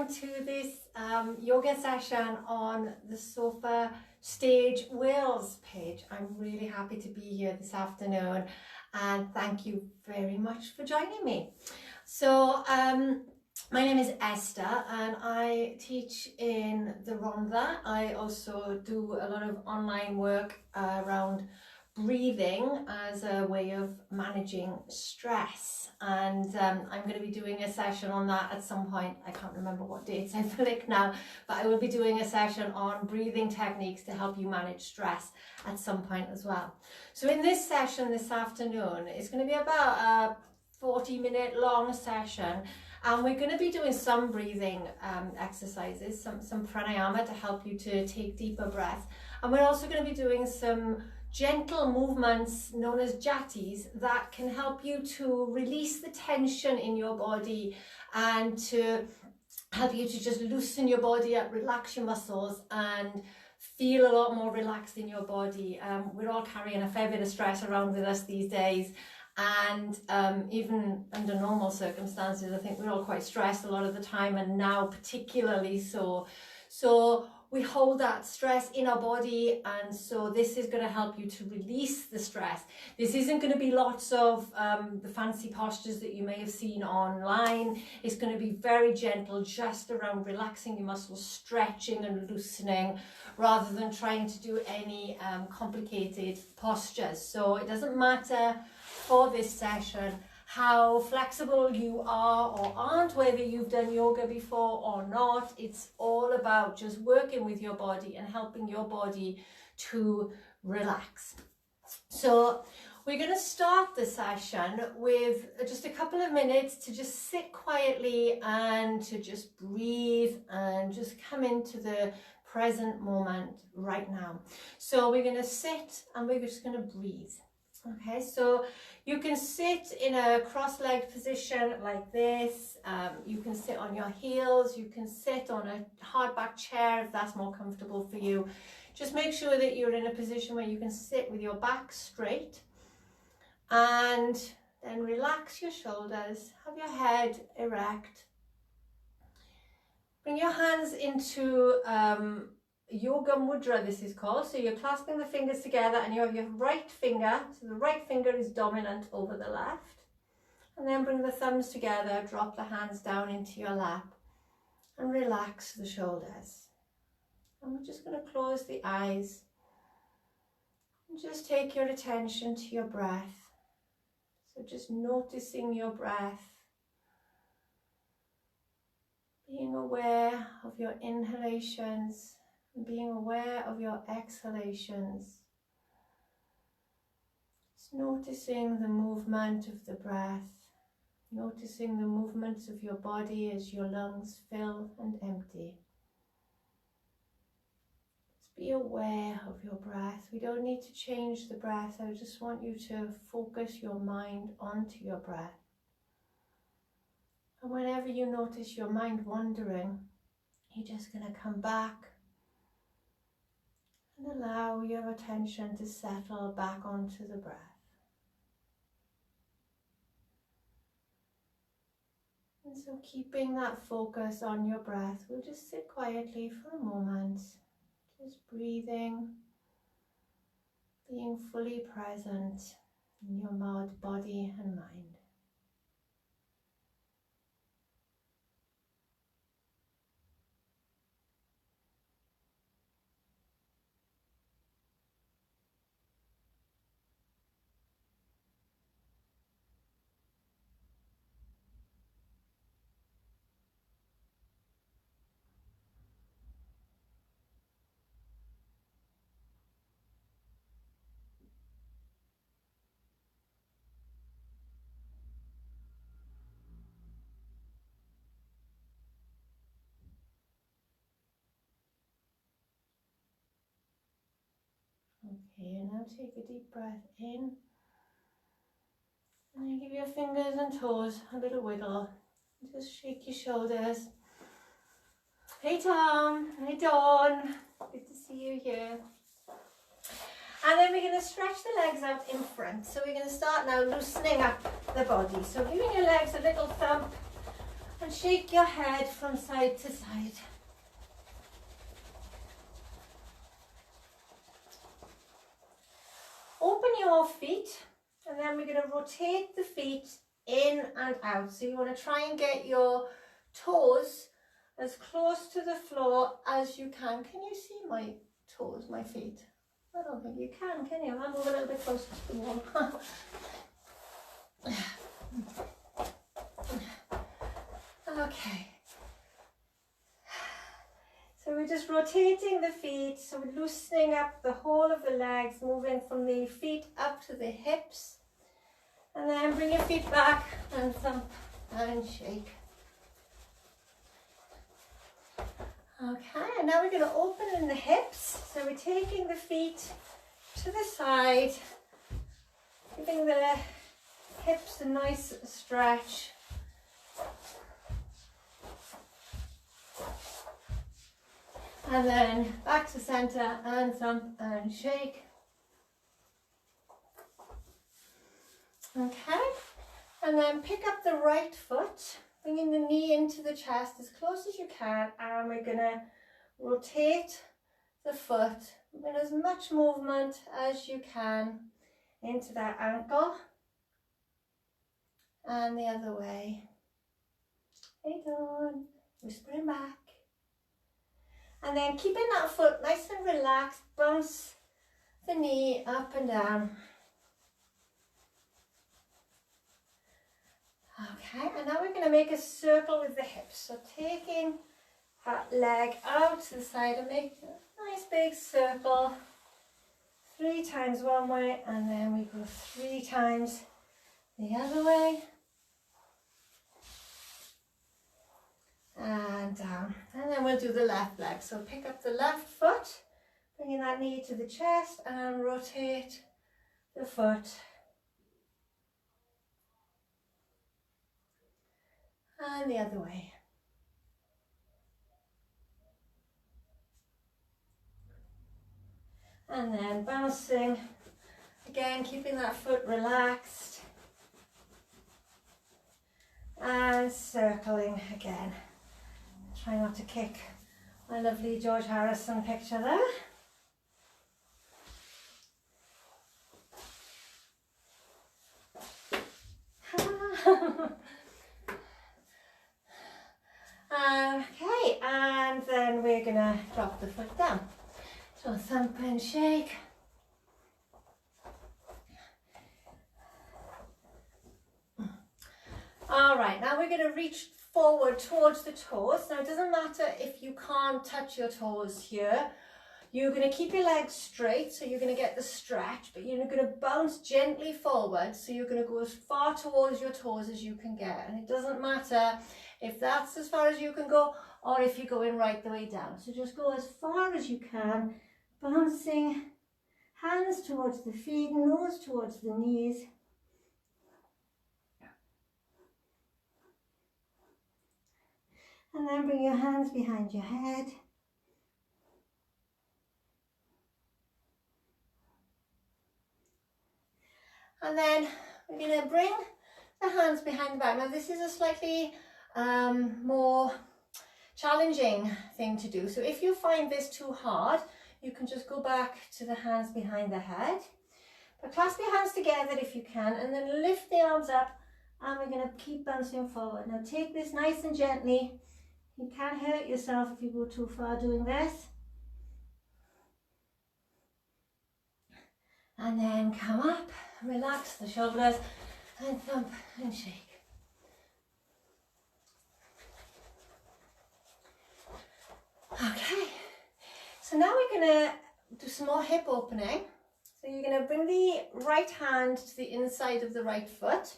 welcome to this yoga session on the Sofa Stage Wales page. I'm really happy to be here this afternoon and thank you very much for joining me. So my name is Esther and I teach in the Rhondda. I also do a lot of online work around breathing as a way of managing stress, and I'm going to be doing a session on that at some point. I can't remember what dates I flick now, but I will be doing a session on breathing techniques to help you manage stress at some point as well. So in this session this afternoon, it's going to be about a 40-minute long session, and we're going to be doing some breathing exercises, some pranayama to help you to take deeper breaths, and we're also going to be doing some gentle movements known as jatis that can help you to release the tension in your body and to help you to just loosen your body up, relax your muscles and feel a lot more relaxed in your body. We're all carrying a fair bit of stress around with us these days, and even under normal circumstances I think we're all quite stressed a lot of the time, and now particularly so we hold that stress in our body, and so this is going to help you to release the stress. This isn't going to be lots of the fancy postures that you may have seen online. It's going to be very gentle, just around relaxing your muscles, stretching and loosening, rather than trying to do any complicated postures. So it doesn't matter for this session how flexible you are or aren't, whether you've done yoga before or not. It's all about just working with your body and helping your body to relax. So we're going to start the session with just a couple of minutes to just sit quietly and to just breathe and just come into the present moment right now. So we're going to sit and we're just going to breathe. Okay, so you can sit in a cross-legged position like this. You can sit on your heels. You can sit on a hardback chair if that's more comfortable for you. Just make sure that you're in a position where you can sit with your back straight, and then relax your shoulders. Have your head erect. Bring your hands into Yoga Mudra, this is called. So you're clasping the fingers together and you have your right finger, so the right finger is dominant over the left. And then bring the thumbs together, drop the hands down into your lap and relax the shoulders. And we're just going to close the eyes and just take your attention to your breath. So just noticing your breath, being aware of your inhalations, being aware of your exhalations. Just noticing the movement of the breath, noticing the movements of your body as your lungs fill and empty. Just be aware of your breath. We don't need to change the breath. I just want you to focus your mind onto your breath. And whenever you notice your mind wandering, you're just going to come back and allow your attention to settle back onto the breath. And so keeping that focus on your breath, we'll just sit quietly for a moment, just breathing, being fully present in your body and mind. Okay, and now take a deep breath in. And then give your fingers and toes a little wiggle. Just shake your shoulders. Hey Tom, hey Dawn, good to see you here. And then we're going to stretch the legs out in front. So we're going to start now loosening up the body. So giving your legs a little thump and shake your head from side to side. Open your feet, and then we're going to rotate the feet in and out. So you want to try and get your toes as close to the floor as you can. Can you see my toes, my feet? I don't think you can you? I'll move a little bit closer to the wall. Okay. So we're just rotating the feet, so we're loosening up the whole of the legs, moving from the feet up to the hips. And then bring your feet back and thump and shake. Okay, and now we're going to open in the hips. So we're taking the feet to the side, giving the hips a nice stretch. And then back to center and thump and shake. Okay, and then pick up the right foot, bringing the knee into the chest as close as you can, and we're going to rotate the foot with as much movement as you can into that ankle and the other way. Hey Dawn, whispering back. And then keeping that foot nice and relaxed, bounce the knee up and down. Okay, and now we're going to make a circle with the hips. So taking that leg out to the side and make a nice big circle. 3 times one way, and then we go 3 times the other way. And down, and then we'll do the left leg. So pick up the left foot, bringing that knee to the chest, and rotate the foot. And the other way. And then bouncing, again keeping that foot relaxed. And circling again. Try not to kick my lovely George Harrison picture there. Okay, and then we're going to drop the foot down. So thump and shake. All right, now we're going to reach forward towards the toes. Now it doesn't matter if you can't touch your toes here. You're going to keep your legs straight, so you're going to get the stretch, but you're going to bounce gently forward, so you're going to go as far towards your toes as you can get. And it doesn't matter if that's as far as you can go or if you're going right the way down. So just go as far as you can, bouncing, hands towards the feet, nose towards the knees. And then bring your hands behind your head. And then we're going to bring the hands behind the back. Now this is a slightly more challenging thing to do. So if you find this too hard, you can just go back to the hands behind the head. But clasp your hands together if you can, and then lift the arms up, and we're going to keep bouncing forward. Now take this nice and gently. You can't hurt yourself if you go too far doing this. And then come up, relax the shoulders, and thump and shake. Okay, so now we're going to do some more hip opening. So you're going to bring the right hand to the inside of the right foot,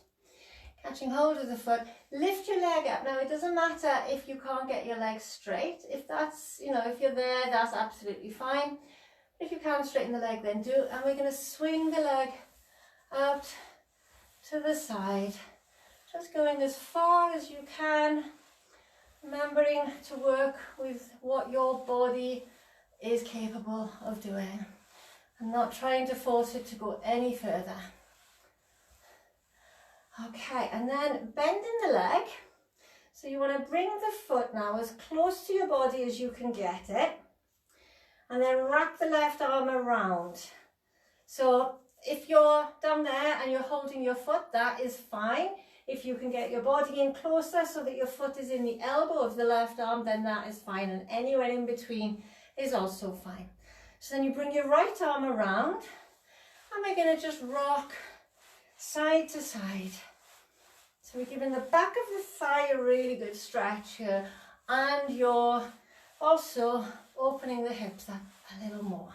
catching hold of the foot, lift your leg up. Now it doesn't matter if you can't get your leg straight. If that's, if you're there, that's absolutely fine. If you can't straighten the leg, then do. And we're going to swing the leg out to the side, just going as far as you can, remembering to work with what your body is capable of doing and not trying to force it to go any further. Okay, and then bending the leg. So you want to bring the foot now as close to your body as you can get it, and then wrap the left arm around. So if you're down there and you're holding your foot, that is fine. If you can get your body in closer so that your foot is in the elbow of the left arm, then that is fine, and anywhere in between is also fine. So then you bring your right arm around, and we're going to just rock side to side. So we're giving the back of the thigh a really good stretch here, and you're also opening the hips up a little more.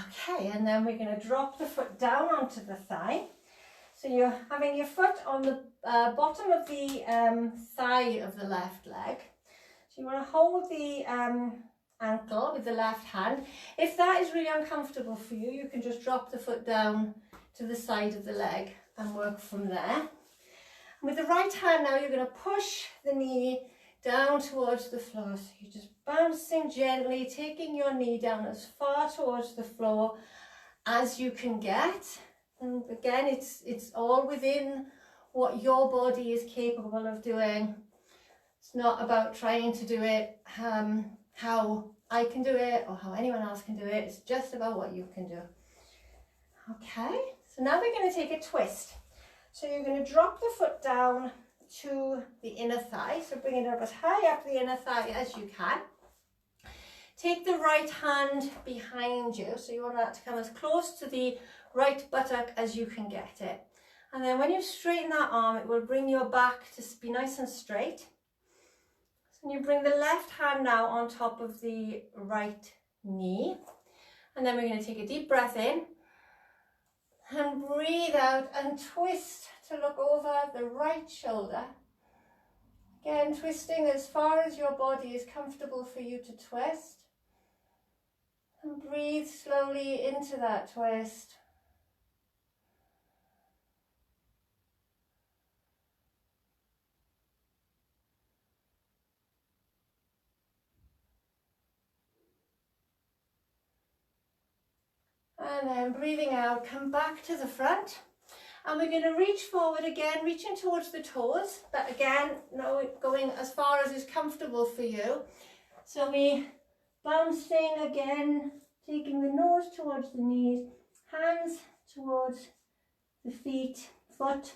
Okay, and then we're going to drop the foot down onto the thigh. So you're having your foot on the bottom of the thigh of the left leg. So you want to hold the ankle with the left hand. If that is really uncomfortable for you, you can just drop the foot down to the side of the leg and work from there. And with the right hand now, you're going to push the knee down towards the floor. So you're just bouncing gently, taking your knee down as far towards the floor as you can get. And again, it's all within what your body is capable of doing. It's not about trying to do it how I can do it or how anyone else can do it. It's just about what you can do. Okay, so now we're going to take a twist. So you're going to drop the foot down to the inner thigh. So bring it up as high up the inner thigh as you can. Take the right hand behind you. So you want that to come as close to the right buttock as you can get it. And then when you straighten that arm, it will bring your back to be nice and straight. So you bring the left hand now on top of the right knee. And then we're going to take a deep breath in and breathe out and twist to look over the right shoulder. Again, twisting as far as your body is comfortable for you to twist. And breathe slowly into that twist. And then breathing out, come back to the front. And we're going to reach forward again, reaching towards the toes, but again, no, going as far as is comfortable for you. So we bouncing again, taking the nose towards the knees, hands towards the feet, foot,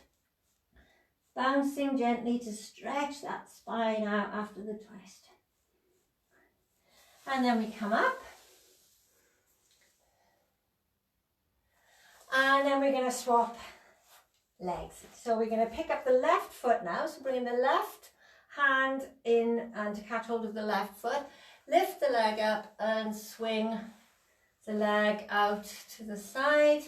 bouncing gently to stretch that spine out after the twist. And then we come up. And then we're going to swap legs. So we're going to pick up the left foot now. So bringing the left hand in and to catch hold of the left foot. Lift the leg up and swing the leg out to the side.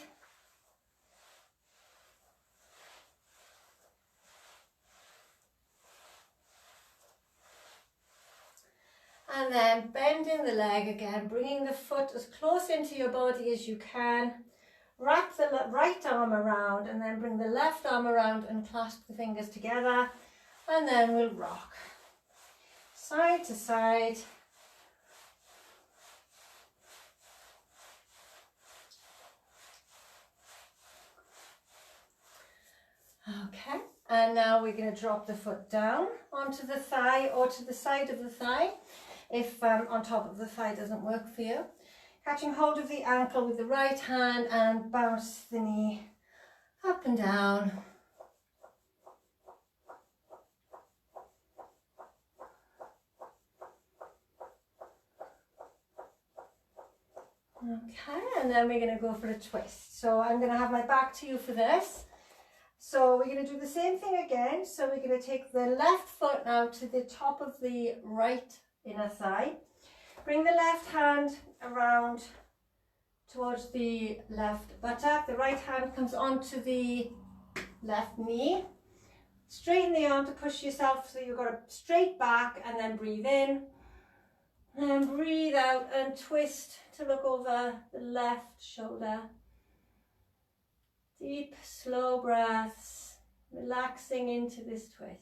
And then bending the leg again, bringing the foot as close into your body as you can. Wrap the right arm around and then bring the left arm around and clasp the fingers together, and then we'll rock side to side. Okay, and now we're going to drop the foot down onto the thigh or to the side of the thigh if on top of the thigh doesn't work for you. Catching hold of the ankle with the right hand and bounce the knee up and down. Okay, and then we're going to go for a twist. So I'm going to have my back to you for this. So we're going to do the same thing again. So we're going to take the left foot now to the top of the right inner thigh. Bring the left hand around towards the left buttock. The right hand comes onto the left knee. Straighten the arm to push yourself so you've got a straight back, and then breathe in. And breathe out and twist to look over the left shoulder. Deep, slow breaths, relaxing into this twist.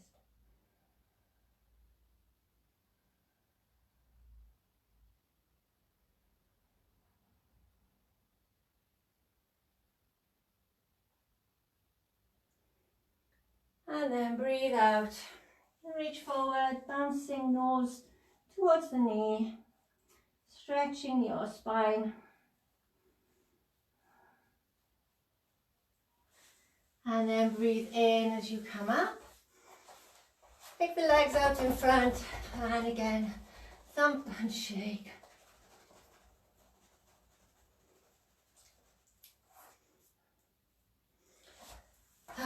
And then breathe out. Reach forward, bouncing nose towards the knee, stretching your spine. And then breathe in as you come up. Take the legs out in front, and again, thump and shake.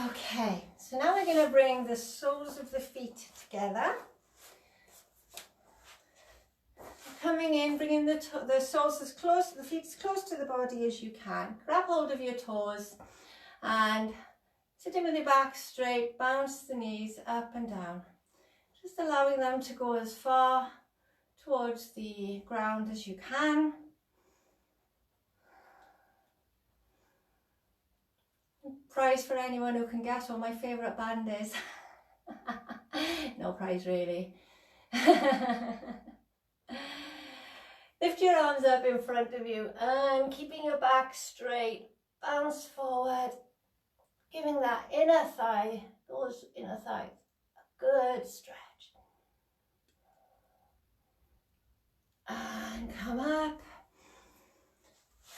Okay, so now we're going to bring the soles of the feet together. Coming in, bringing the soles as close, the feet as close to the body as you can. Grab hold of your toes and sitting with your back straight, bounce the knees up and down. Just allowing them to go as far towards the ground as you can. Prize for anyone who can guess what my favourite band is. No prize really. Lift your arms up in front of you and keeping your back straight, bounce forward, giving that inner thigh, those inner thighs, a good stretch. And come up.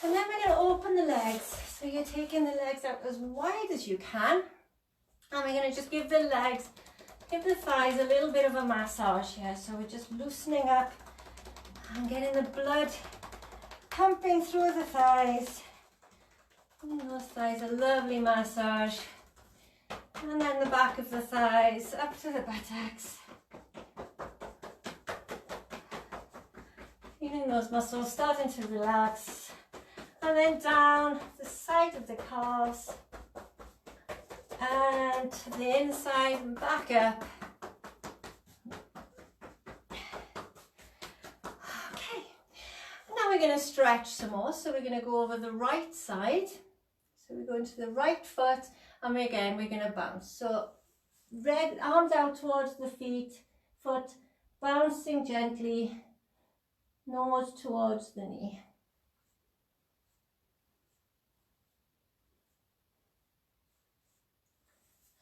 And then we're going to open the legs. So you're taking the legs out as wide as you can. And we're going to just give the legs, give the thighs a little bit of a massage here. So we're just loosening up and getting the blood pumping through the thighs. Giving those thighs a lovely massage. And then the back of the thighs up to the buttocks. Feeling those muscles starting to relax. And then down the side of the calves. And to the inside and back up. Okay. Now we're going to stretch some more. So we're going to go over the right side. So we're going to the right foot. And again, we're going to bounce. So arms out towards the feet, foot bouncing gently, nose towards the knee.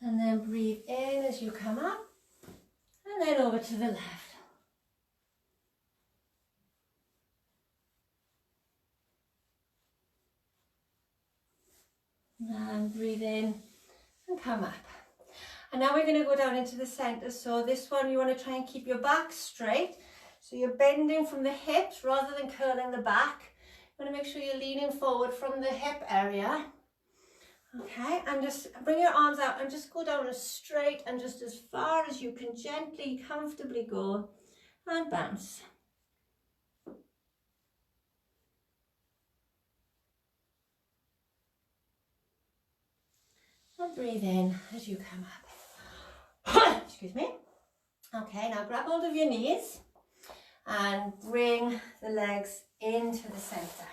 And then breathe in as you come up, and then over to the left. And breathe in and come up. And now we're going to go down into the center. So this one, you want to try and keep your back straight. So you're bending from the hips rather than curling the back. You want to make sure you're leaning forward from the hip area. Okay, and just bring your arms out and just go down as straight and just as far as you can gently, comfortably go, and bounce. And breathe in as you come up. Excuse me. Okay, now grab hold of your knees and bring the legs into the center.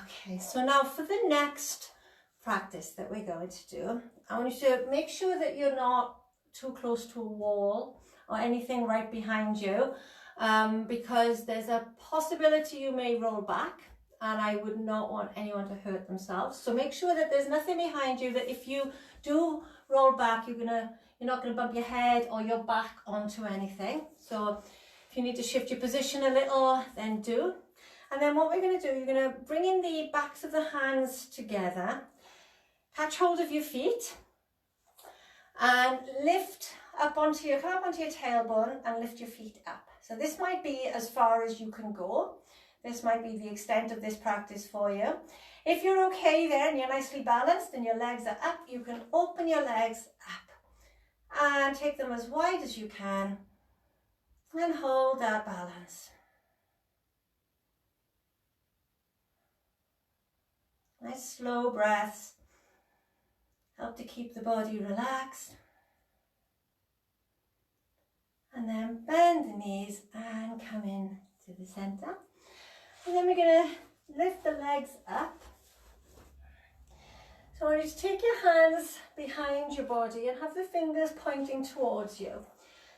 Okay, so now for the next practice that we're going to do, I want you to make sure that you're not too close to a wall or anything right behind you, because there's a possibility you may roll back, and I would not want anyone to hurt themselves. So make sure that there's nothing behind you, that if you do roll back, you're not going to bump your head or your back onto anything. So if you need to shift your position a little, then do. And then what we're going to do, you're going to bring in the backs of the hands together, catch hold of your feet, and lift up onto your, come up onto your tailbone and lift your feet up. So this might be as far as you can go. This might be the extent of this practice for you. If you're okay there and you're nicely balanced and your legs are up, you can open your legs up and take them as wide as you can and hold that balance. Nice slow breaths, help to keep the body relaxed. And then bend the knees and come in to the center. And then we're going to lift the legs up. So I want you to take your hands behind your body and have the fingers pointing towards you.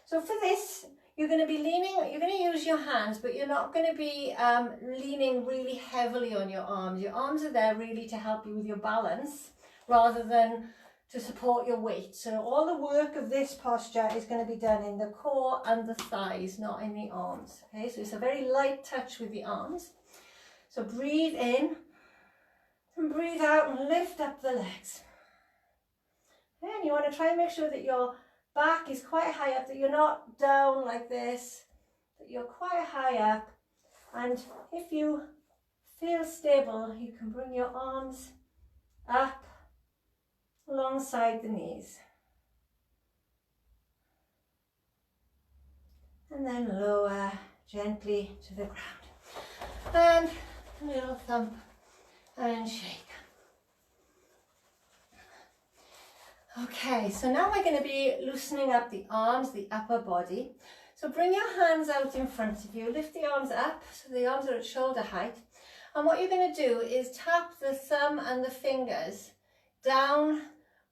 So for this, you're going to be leaning, you're going to use your hands, but you're not going to be leaning really heavily on your arms. Your arms are there really to help you with your balance, rather than to support your weight. So all the work of this posture is going to be done in the core and the thighs, not in the arms. Okay, so it's a very light touch with the arms. So breathe in and breathe out and lift up the legs. And you want to try and make sure that your back is quite high up, that you're not down like this, that you're quite high up. And if you feel stable, you can bring your arms up alongside the knees. And then lower gently to the ground. And a little thump and shake. Okay, so now we're going to be loosening up the arms, the upper body. So bring your hands out in front of you, lift the arms up so the arms are at shoulder height. And what you're going to do is tap the thumb and the fingers down,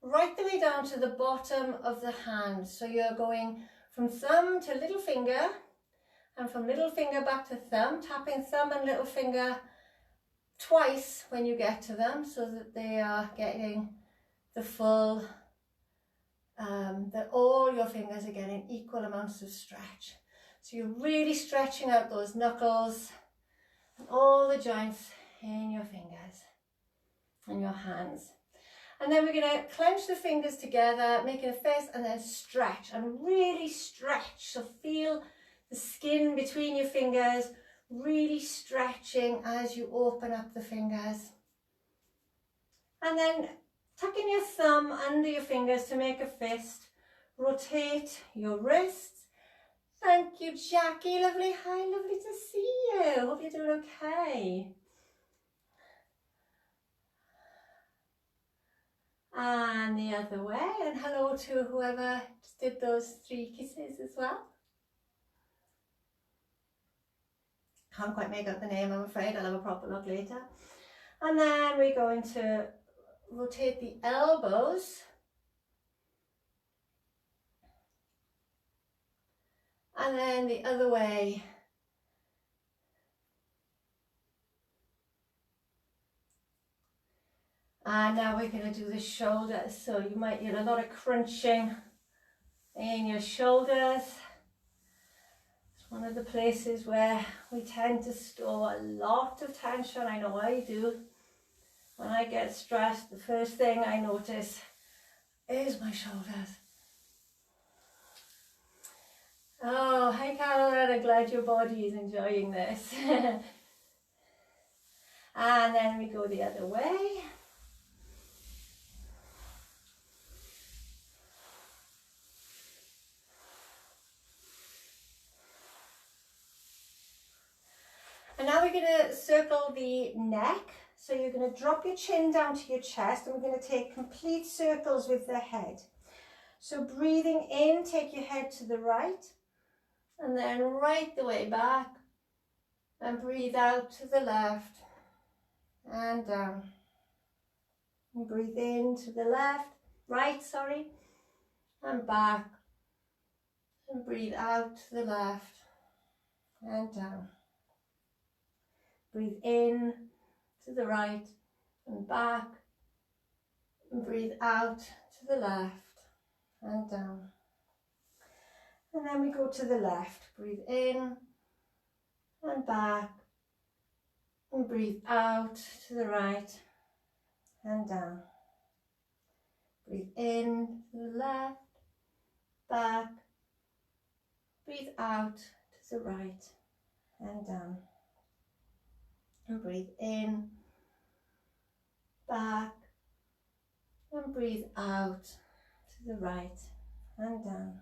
right the way down to the bottom of the hand. So you're going from thumb to little finger, and from little finger back to thumb, tapping thumb and little finger twice when you get to them, so that they are getting the full, that all your fingers are getting equal amounts of stretch. So you're really stretching out those knuckles and all the joints in your fingers and your hands. And then we're going to clench the fingers together, making a fist, and then stretch and really stretch. So feel the skin between your fingers, really stretching as you open up the fingers. And then tuck in your thumb under your fingers to make a fist. Rotate your wrists. Thank you, Jackie. Lovely. Hi, lovely to see you. Hope you're doing okay. And the other way. And hello to whoever just did those 3 kisses as well. Can't quite make out the name, I'm afraid. I'll have a proper look later. And then we're going to rotate the elbows. And then the other way. And now we're going to do the shoulders. So you might get a lot of crunching in your shoulders. It's one of the places where we tend to store a lot of tension. I know I do. When I get stressed, the first thing I notice is my shoulders. Oh, hi Caroline, I'm glad your body is enjoying this. And then we go the other way. And now we're going to circle the neck. So you're going to drop your chin down to your chest, and we're going to take complete circles with the head. So breathing in, take your head to the right, and then right the way back, and breathe out to the left and down. And breathe in to the left, right, sorry, and back, and breathe out to the left and down. Breathe in to the right and back, and breathe out to the left and down. And then we go to the left. Breathe in and back, and breathe out to the right and down. Breathe in to the left, back, breathe out to the right and down. And breathe in, back, and breathe out to the right and down.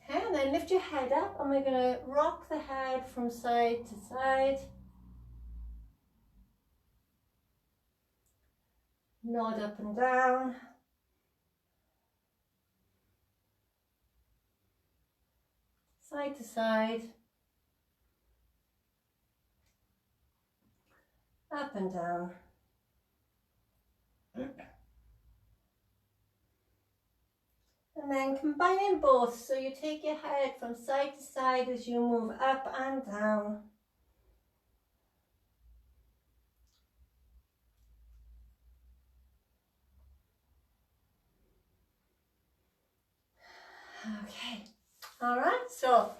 Okay, and then lift your head up, and we're going to rock the head from side to side. Nod up and down. Side to side. Up and down. And then combining both, so you take your head from side to side as you move up and down. Okay, all right, so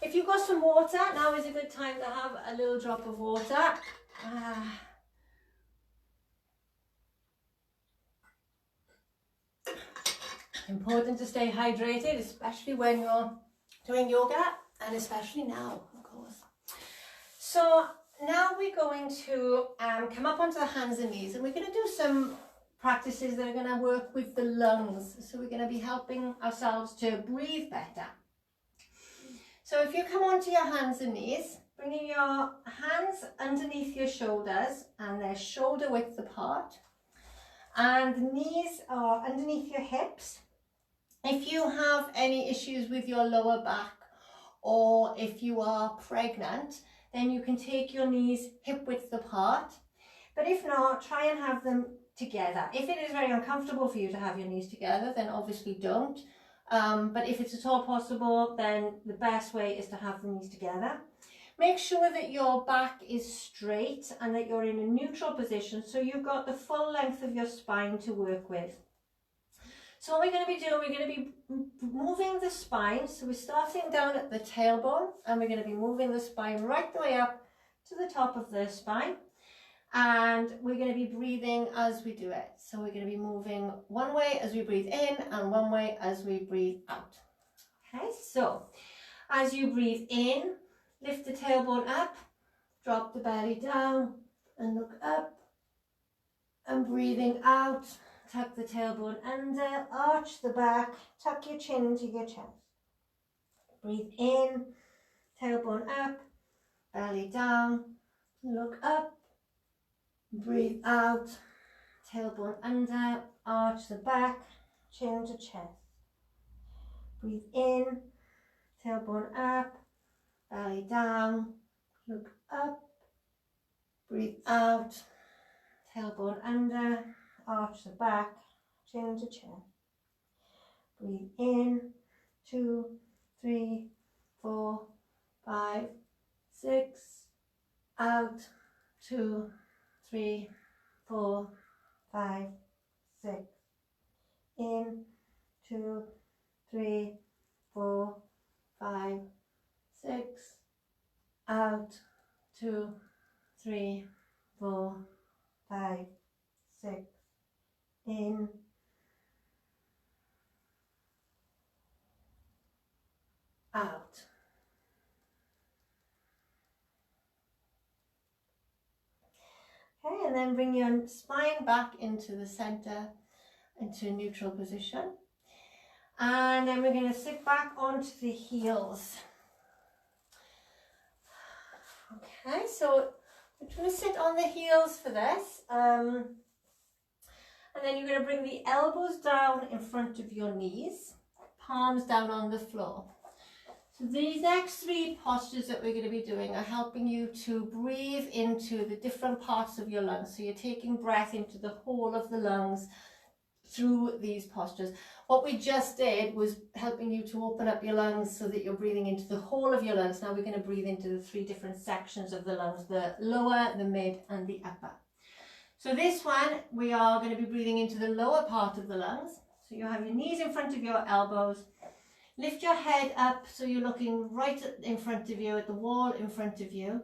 if you've got some water, now is a good time to have a little drop of water. Important to stay hydrated, especially when you're doing yoga, and especially now, of course. So now we're going to come up onto the hands and knees, and we're going to do some practices that are going to work with the lungs. So we're going to be helping ourselves to breathe better. So if you come onto your hands and knees, bringing your hands underneath your shoulders, and they're shoulder width apart, and the knees are underneath your hips. If you have any issues with your lower back, or if you are pregnant, then you can take your knees hip width apart. But if not, try and have them together. If it is very uncomfortable for you to have your knees together, then obviously don't. But if it's at all possible, then the best way is to have the knees together. Make sure that your back is straight and that you're in a neutral position, so you've got the full length of your spine to work with. So what we're going to be doing, we're going to be moving the spine. So we're starting down at the tailbone, and we're going to be moving the spine right the way up to the top of the spine. And we're going to be breathing as we do it. So we're going to be moving one way as we breathe in and one way as we breathe out. Okay, so as you breathe in, lift the tailbone up, drop the belly down and look up. And breathing out, tuck the tailbone under, arch the back, tuck your chin into your chest. Breathe in, tailbone up, belly down, look up. Breathe out, tailbone under, arch the back, chin to chest. Breathe in, tailbone up, belly down, look up. Breathe out, tailbone under, arch the back, chin to chest. Breathe in, 2, 3, 4, 5, 6. Out, 2, 3, 4, 5, 6. In, 2, 3, 4, 5, 6. Out, 2, 3, 4, 5, 6. In, out. Okay, and then bring your spine back into the center, into a neutral position. And then we're going to sit back onto the heels. Okay, so we're going to sit on the heels for this. And then you're going to bring the elbows down in front of your knees, palms down on the floor. So these next 3 postures that we're going to be doing are helping you to breathe into the different parts of your lungs. So you're taking breath into the whole of the lungs through these postures. What we just did was helping you to open up your lungs so that you're breathing into the whole of your lungs. Now we're going to breathe into the 3 different sections of the lungs, the lower, the mid and the upper. So this one, we are going to be breathing into the lower part of the lungs. So you have your knees in front of your elbows. Lift your head up so you're looking right in front of you, at the wall in front of you.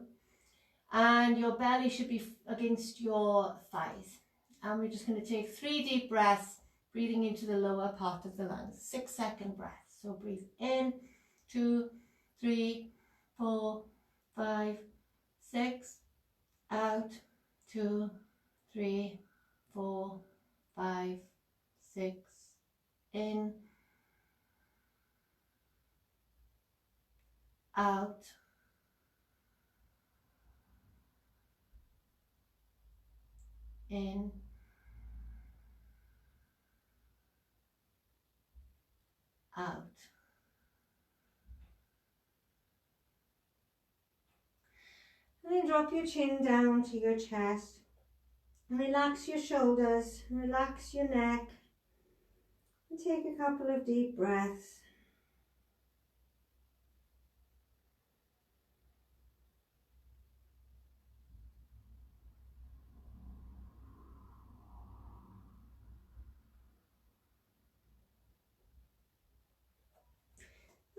And your belly should be against your thighs. And we're just going to take 3 deep breaths, breathing into the lower part of the lungs. 6-second breaths. So breathe in, 2, 3, 4, 5, 6. Out, 2, 3, 4, 5, 6. In, out, in, out. And then drop your chin down to your chest. And relax your shoulders, relax your neck. And take a couple of deep breaths.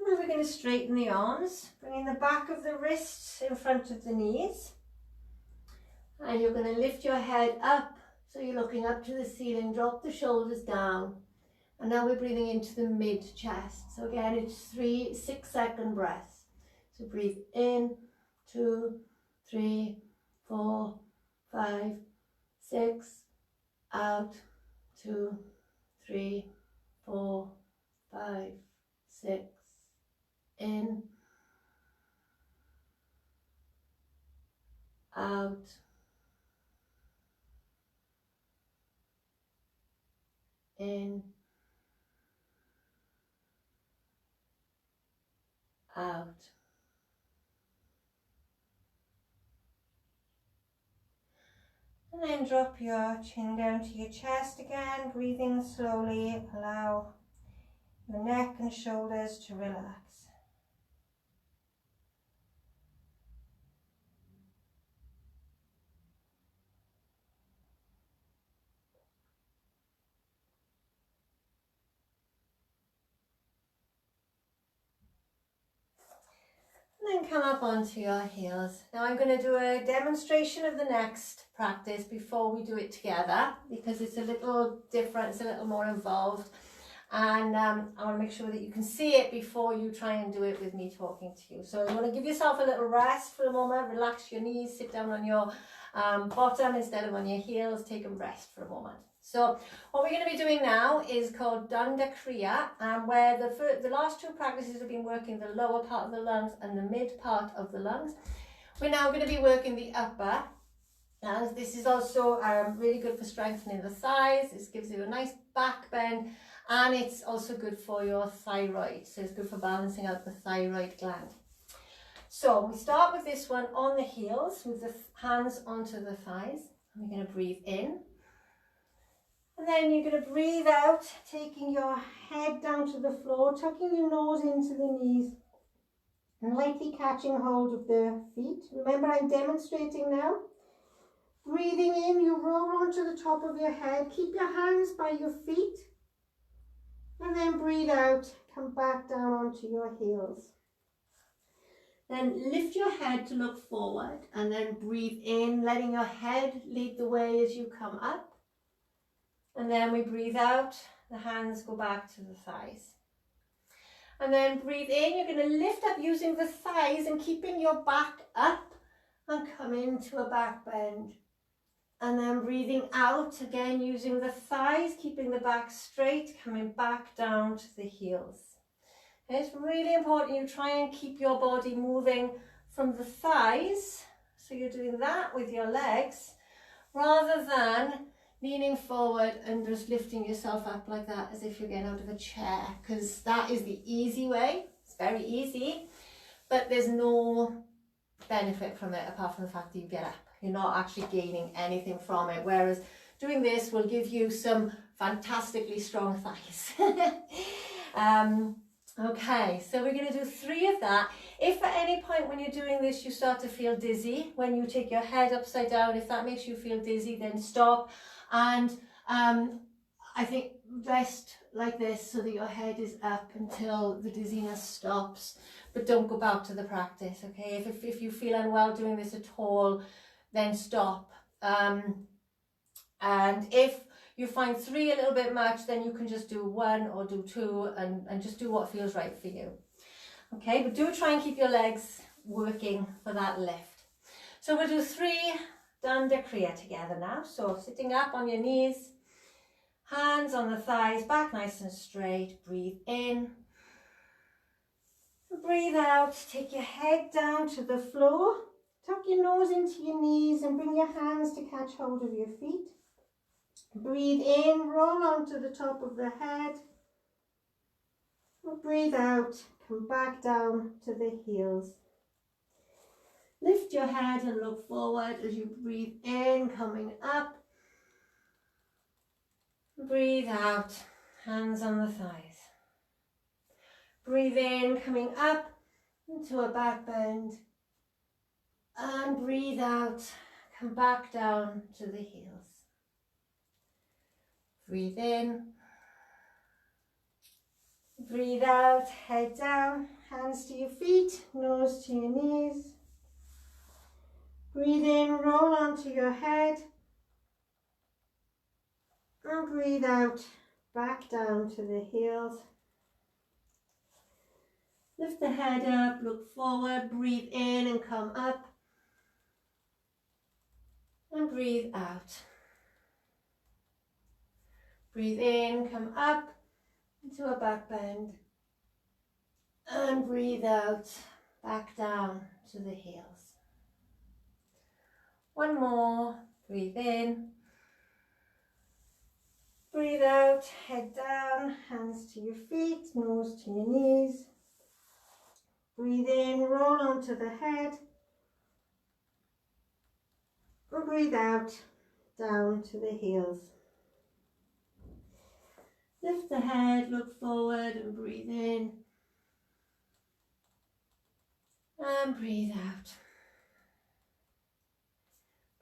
And we're going to straighten the arms, bringing the back of the wrists in front of the knees. And you're going to lift your head up, so you're looking up to the ceiling, drop the shoulders down. And now we're breathing into the mid-chest. So again, it's 3 6-second breaths. So breathe in, 2, 3, 4, 5, 6, out, 2, 3, 4, 5, 6, in, out, in, out. And then drop your chin down to your chest again, breathing slowly. Allow your neck and shoulders to relax. And then come up onto your heels. Now I'm going to do a demonstration of the next practice before we do it together, because it's a little different, it's a little more involved, and I want to make sure that you can see it before you try and do it with me talking to you. So you want to give yourself a little rest for a moment, relax your knees, sit down on your bottom instead of on your heels, take a rest for a moment. So what we're going to be doing now is called Danda Kriya, where the last two practices have been working the lower part of the lungs and the mid part of the lungs. We're now going to be working the upper, and this is also really good for strengthening the thighs. This gives you a nice back bend, and it's also good for your thyroid, so it's good for balancing out the thyroid gland. So we start with this one on the heels with the hands onto the thighs, and we're going to breathe in. And then you're going to breathe out, taking your head down to the floor, tucking your nose into the knees, and lightly catching hold of the feet. Remember, I'm demonstrating now. Breathing in, you roll onto the top of your head, keep your hands by your feet, and then breathe out, come back down onto your heels. Then lift your head to look forward, and then breathe in, letting your head lead the way as you come up. And then we breathe out, the hands go back to the thighs. And then breathe in, you're going to lift up using the thighs and keeping your back up and come into a back bend. And then breathing out, again using the thighs, keeping the back straight, coming back down to the heels. And it's really important you try and keep your body moving from the thighs, so you're doing that with your legs, rather than leaning forward and just lifting yourself up like that as if you're getting out of a chair, because that is the easy way. It's very easy, but there's no benefit from it apart from the fact that you get up. You're not actually gaining anything from it, whereas doing this will give you some fantastically strong thighs. Okay, so we're going to do 3 of that. If at any point when you're doing this you start to feel dizzy, when you take your head upside down, if that makes you feel dizzy, then stop. And I think rest like this so that your head is up until the dizziness stops, but don't go back to the practice, okay? If you feel unwell doing this at all, then stop. And if you find 3 a little bit much, then you can just do 1 or do 2 and just do what feels right for you. Okay, but do try and keep your legs working for that lift. So we'll do 3 Danda Kriya together now. So sitting up on your knees, hands on the thighs, back nice and straight. Breathe in. Breathe out. Take your head down to the floor. Tuck your nose into your knees and bring your hands to catch hold of your feet. Breathe in, roll onto the top of the head. Breathe out, come back down to the heels. Lift your head and look forward as you breathe in, coming up. Breathe out, hands on the thighs. Breathe in, coming up into a back bend. And breathe out, come back down to the heels. Breathe in. Breathe out, head down, hands to your feet, nose to your knees. Breathe in, roll onto your head. And breathe out, back down to the heels. Lift the head up, look forward, breathe in and come up. And breathe out. Breathe in, come up into a back bend. And breathe out, back down to the heels. One more, breathe in. Breathe out, head down, hands to your feet, nose to your knees. Breathe in, roll onto the head. And breathe out, down to the heels. Lift the head, look forward and breathe in. And breathe out.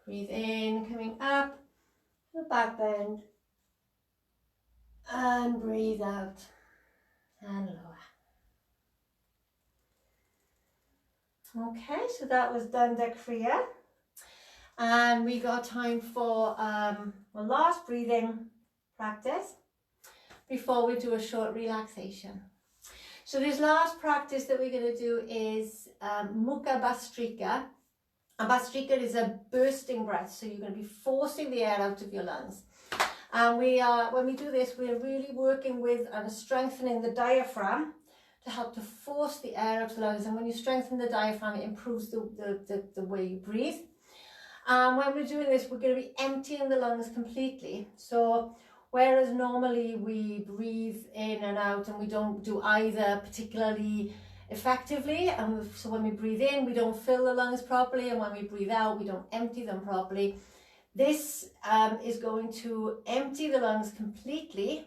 Breathe in, coming up to the back bend. And breathe out and lower. Okay, so that was Danda Kriya. And we got time for one last breathing practice before we do a short relaxation. So this last practice that we're going to do is Mukha Bhastrika. And Bhastrika is a bursting breath, so you're going to be forcing the air out of your lungs. And when we do this, we're really working with and strengthening the diaphragm to help to force the air out of the lungs. And when you strengthen the diaphragm, it improves the way you breathe. When we're doing this, we're going to be emptying the lungs completely. So whereas normally we breathe in and out and we don't do either particularly effectively, and so when we breathe in, we don't fill the lungs properly, and when we breathe out, we don't empty them properly. This is going to empty the lungs completely,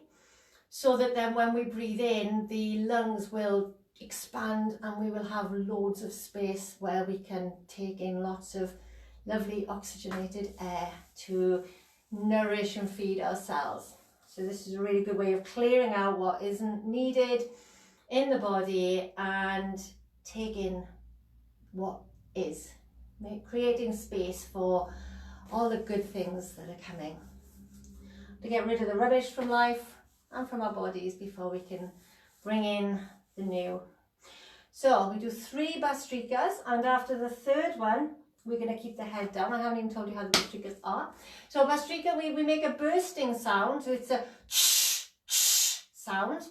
so that then when we breathe in, the lungs will expand and we will have loads of space where we can take in lots of lovely oxygenated air to nourish and feed our cells. So this is a really good way of clearing out what isn't needed in the body and taking what is, creating space for all the good things that are coming, to get rid of the rubbish from life and from our bodies before we can bring in the new. So we do 3 Bhastrikas, and after the third one, we're going to keep the head down. I haven't even told you how the Bhastrikas are. So Bhastrika, we make a bursting sound, so it's a sound.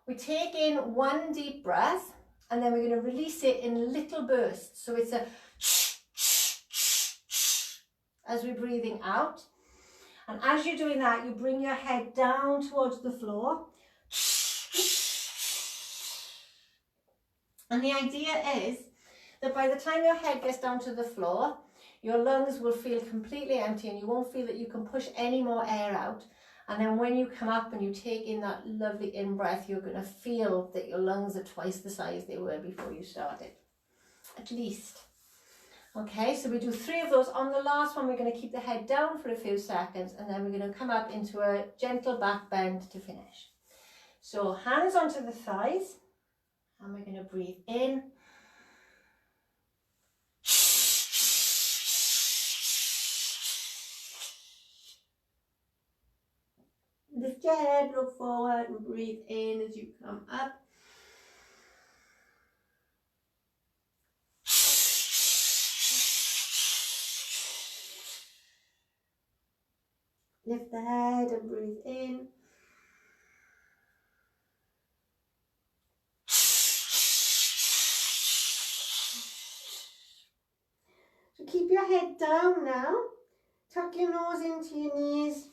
We take in 1 deep breath, and then we're going to release it in little bursts. So it's a as we're breathing out. And as you're doing that, you bring your head down towards the floor. And the idea is that by the time your head gets down to the floor, your lungs will feel completely empty and you won't feel that you can push any more air out. And then when you come up and you take in that lovely in-breath, you're going to feel that your lungs are twice the size they were before you started, at least. Okay, so we do 3 of those. On the last one, we're going to keep the head down for a few seconds, and then we're going to come up into a gentle back bend to finish. So hands onto the thighs, and we're going to breathe in. Lift your head, look forward, and breathe in as you come up. Lift the head and breathe in. So keep your head down now. Tuck your nose into your knees.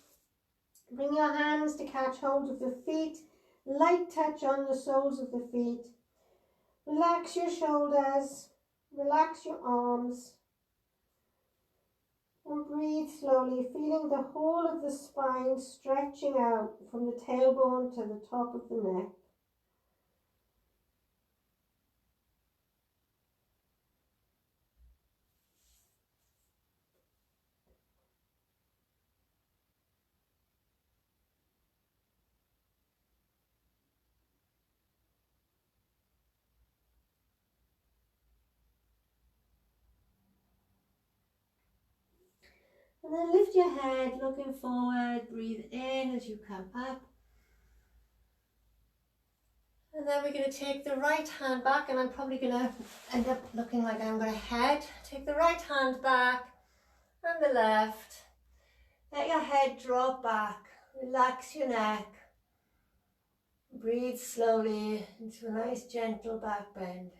Bring your hands to catch hold of the feet. Light touch on the soles of the feet. Relax your shoulders. Relax your arms. And breathe slowly, feeling the whole of the spine stretching out from the tailbone to the top of the neck. And then lift your head, looking forward, breathe in as you come up. And then we're going to take the right hand back, and I'm probably going to end up looking like I'm going to head. Take the right hand back and the left. Let your head drop back. Relax your neck. Breathe slowly into a nice gentle back bend.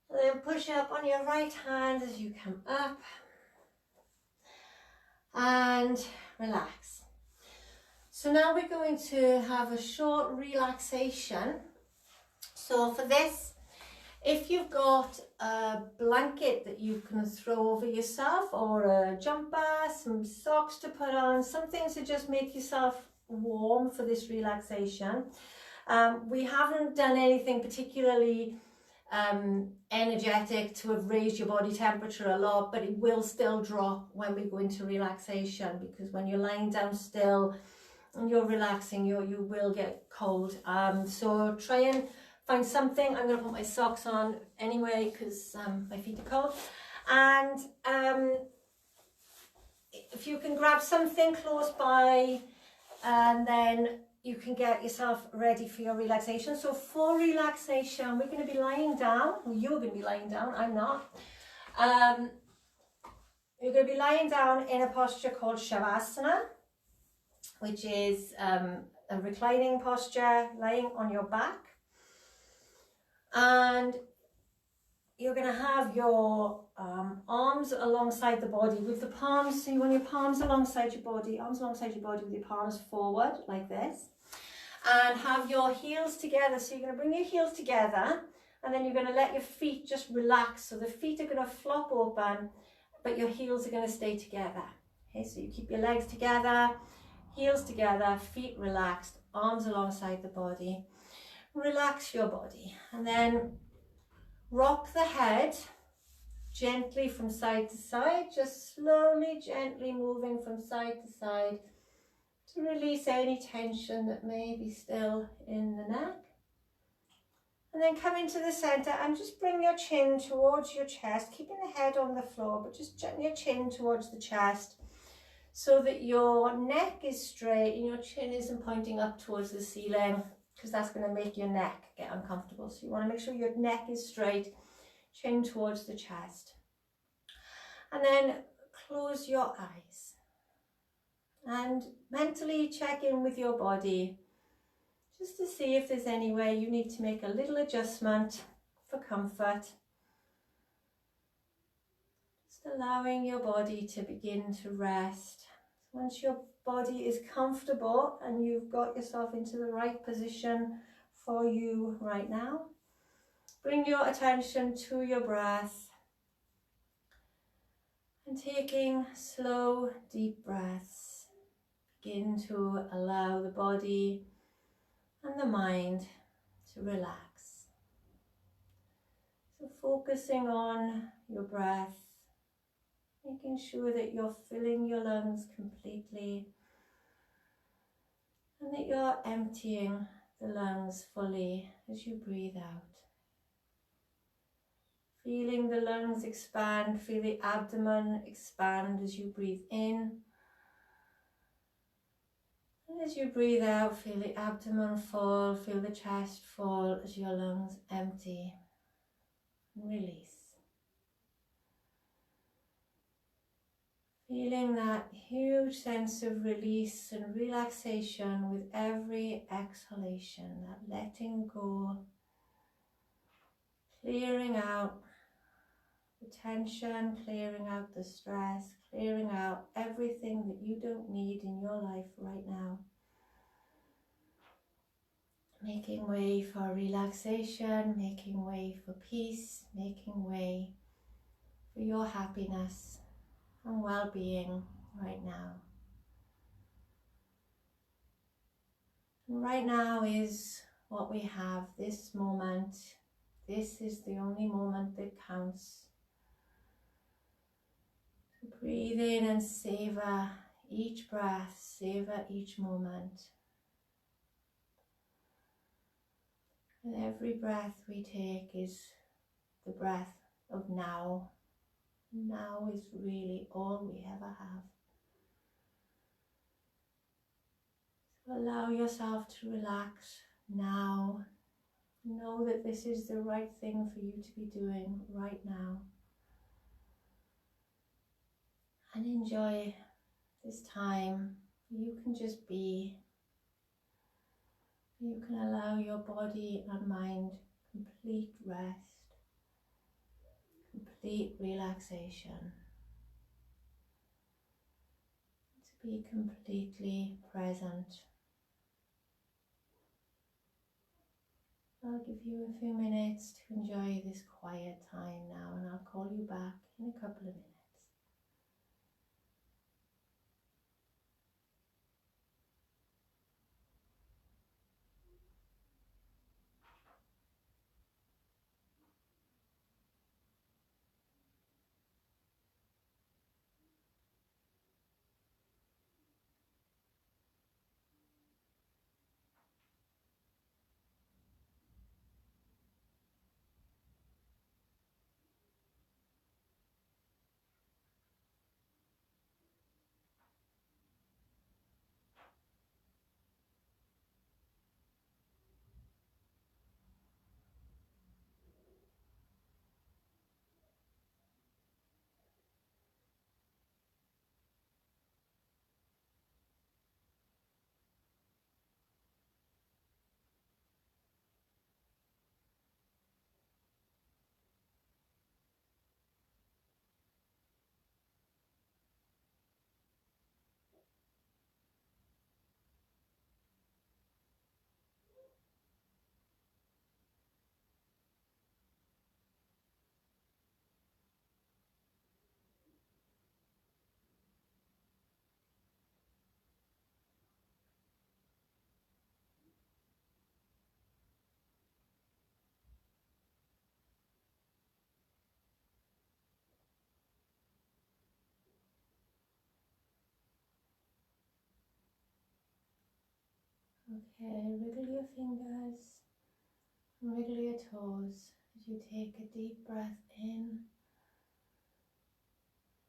And then push up on your right hand as you come up. And relax. So now we're going to have a short relaxation. So for this, if you've got a blanket that you can throw over yourself, or a jumper, some socks to put on, something to just make yourself warm for this relaxation. We haven't done anything particularly energetic to have raised your body temperature a lot, but it will still drop when we go into relaxation, because when you're lying down still and you're relaxing, you will get cold. So try and find something. I'm going to put my socks on anyway because my feet are cold. And if you can grab something close by, and then you can get yourself ready for your relaxation. So for relaxation, we're going to be lying down. Well, you're going to be lying down. I'm not. You're going to be lying down in a posture called Shavasana, which is a reclining posture, lying on your back. And you're going to have your arms alongside the body with the palms. So you want your palms alongside your body, arms alongside your body with your palms forward like this. And have your heels together. So you're going to bring your heels together, and then you're going to let your feet just relax. So the feet are going to flop open, but your heels are going to stay together. Okay, so you keep your legs together, heels together, feet relaxed, arms alongside the body. Relax your body, and then rock the head gently from side to side, just slowly, gently moving from side to side to release any tension that may be still in the neck. And then come into the center and just bring your chin towards your chest, keeping the head on the floor, but just jutting your chin towards the chest so that your neck is straight and your chin isn't pointing up towards the ceiling, because that's going to make your neck get uncomfortable. So you want to make sure your neck is straight, chin towards the chest. And then close your eyes and mentally check in with your body, just to see if there's anywhere you need to make a little adjustment for comfort. Just allowing your body to begin to rest. Once your body is comfortable and you've got yourself into the right position for you right now, bring your attention to your breath and taking slow, deep breaths. Begin to allow the body and the mind to relax. So focusing on your breath, making sure that you're filling your lungs completely and that you're emptying the lungs fully as you breathe out. Feeling the lungs expand, feel the abdomen expand as you breathe in. And as you breathe out, feel the abdomen fall, feel the chest fall as your lungs empty and release. Feeling that huge sense of release and relaxation with every exhalation, that letting go, clearing out the tension, clearing out the stress, clearing out everything that you don't need in your life right now. Making way for relaxation, making way for peace, making way for your happiness and well-being right now. And right now is what we have, this moment. This is the only moment that counts. Breathe in and savor each breath, savor each moment. And every breath we take is the breath of now. Now is really all we ever have. So allow yourself to relax now. Know that this is the right thing for you to be doing right now. And enjoy this time. You can just be. You can allow your body and mind complete rest, complete relaxation. To be completely present. I'll give you a few minutes to enjoy this quiet time now, and I'll call you back in a couple of minutes. Okay, wiggle your fingers, wiggle your toes as you take a deep breath in.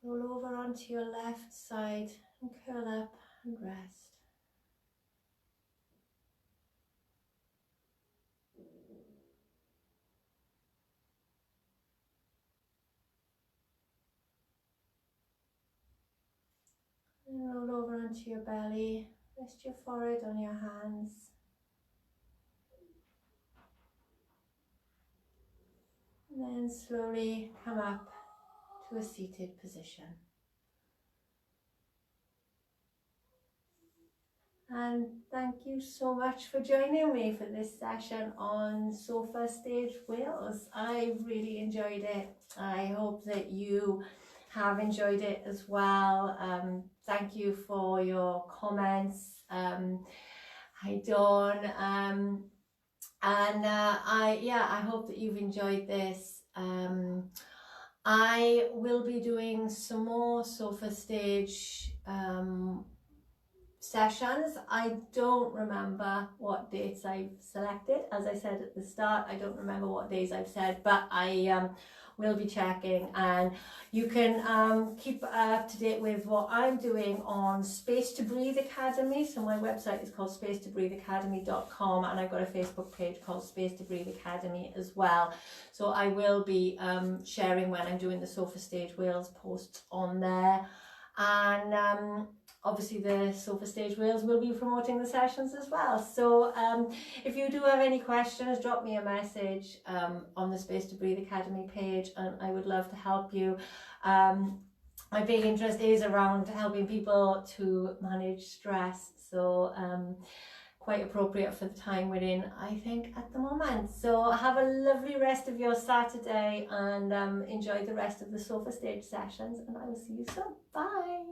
Roll over onto your left side and curl up and rest. And roll over onto your belly. Rest your forehead on your hands. And then slowly come up to a seated position. And thank you so much for joining me for this session on Sofa Stage Wales. I really enjoyed it. I hope that you have enjoyed it as well. Thank you for your comments. Hi Dawn. I hope that you've enjoyed this. I will be doing some more Sofa Stage sessions. I don't remember what dates I've selected. As I said at the start, I don't remember what days I've said, but I will be checking, and you can keep up to date with what I'm doing on Space to Breathe Academy. So my website is called spacetobreatheacademy.com, and I've got a Facebook page called Space to Breathe Academy as well. So I will be sharing when I'm doing the Sofa Stage Wales posts on there, and obviously the Sofa Stage Wales will be promoting the sessions as well. So if you do have any questions, drop me a message on the Space to Breathe Academy page, and I would love to help you. My big interest is around helping people to manage stress, so quite appropriate for the time we're in, I think, at the moment. So have a lovely rest of your Saturday, and enjoy the rest of the Sofa Stage sessions, and I will see you soon. Bye.